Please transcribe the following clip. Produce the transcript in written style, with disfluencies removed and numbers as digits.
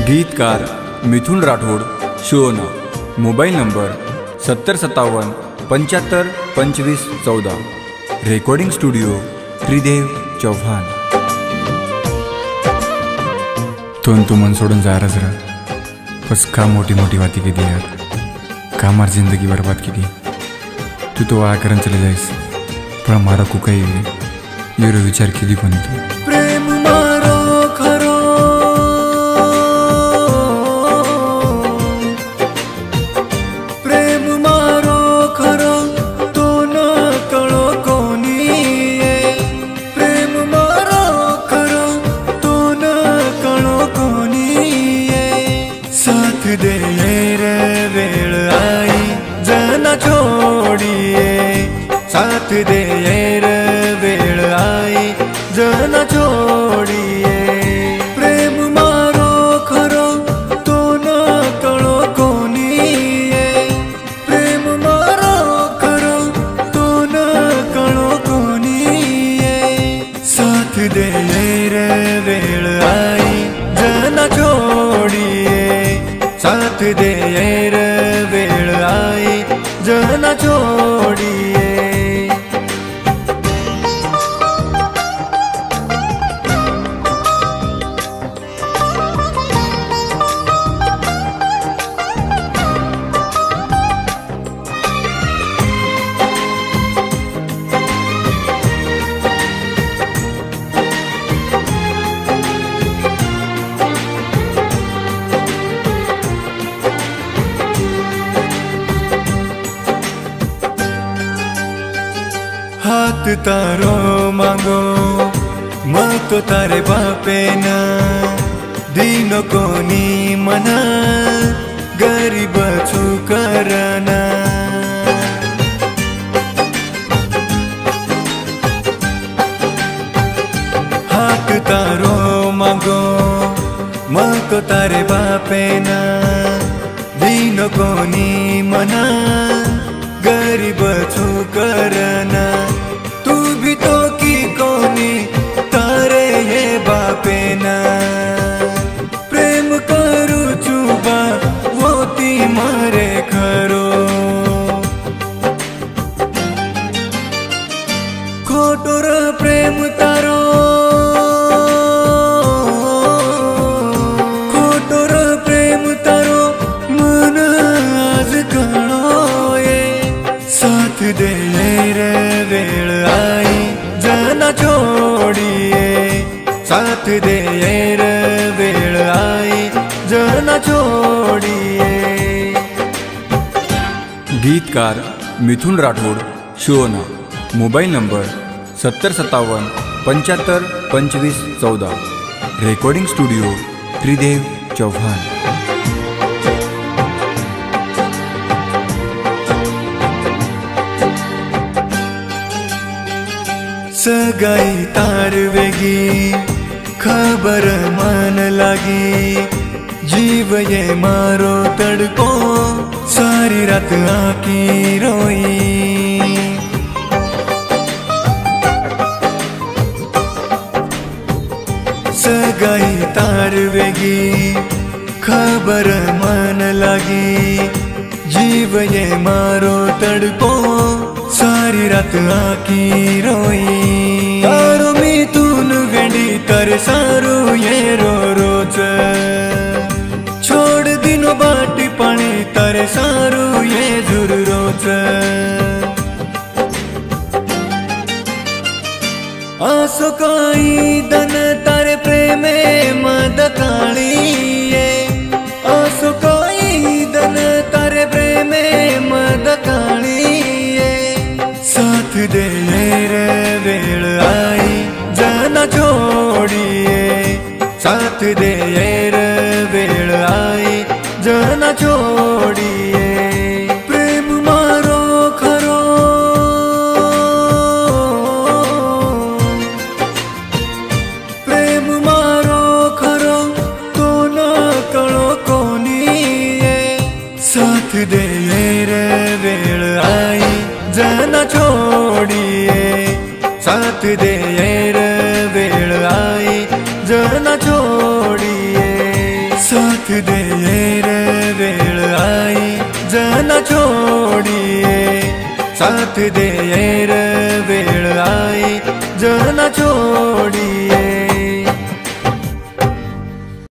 गीतकार Mithun Rathod Shivna, mobile number 7057 75 25 14, recording studio Tridev Chauhan. तो मन सोडून जा रहा बस का मोटी मोटी बातें की दी यार, का मार जिंदगी बर्बाद की दी। तू तो आ करन चले जाइस पण मारा को कई ये विचार की दी पण तू प्रेम मारो खरो प्रेम मारो खरो तो न कळो कोणी प्रेम मारो खरो तो न कळो कोणी साथ दे रे वेळ आई जना छोड़िए साथ दे रे वेळ आई जना छोड़िए प्रेम मारो खरो तो न कळो कोणी प्रेम मारो खरो तो न कळो कोणी साथ दे रे वेळ आई जना छोड़िए साथ दे रे वेळ आई जना छोड़िए। हाथ तारो मांगो मत तारे बापे न दीनो कोनी मना गरीब छु करना हाथ तारो मांगो मत तारे बापे न दीनो कोनी मना गरीब छु करना तू भी तो की कोनी तारे ये बापे ना प्रेम करू चुबा वो ती मारे खरो खोटोर प्रेम तारो खोटोर प्रेम तारो मन आज कणो साथ दे रे वेळ आई जना छोड़िए साथ दे रे वेळ आई जना छोड़िए। गीतकार Mithun Rathod Shivna, mobile number 7057 75 25 14, recording studio Tridev Chauhan. सगाई तार वेगी खबर मान लागी जीव ये मारो तड़को सारी रात आकी रोई सगाई तार वेगी खबर मान लागी जीव ये मारो तड़को सारी रात आकी रोई तारो मिथुन वेंडी तर सारू ये रो रोज छोड़ दिनो बाटी पानी तारे सारू ये जुर रोज आसो काई दन तारे प्रेमे मद काली आसो काई दन तारे प्रेमे मद काली साथ दे रे वेळ आई जना छोड़िए साथ दे रे वेळ आई जना छोड़िए प्रेम मारो खरो प्रेम मारो खरो तो न कळो कोणी साथ दे रे वेळ आई जना छोड़िए साथ दे रे वेळ आई जना छोड़िए साथ साथ दे रे वेळ आई जना छोड़िए साथ दे रे वेळ आई जना छोड़िए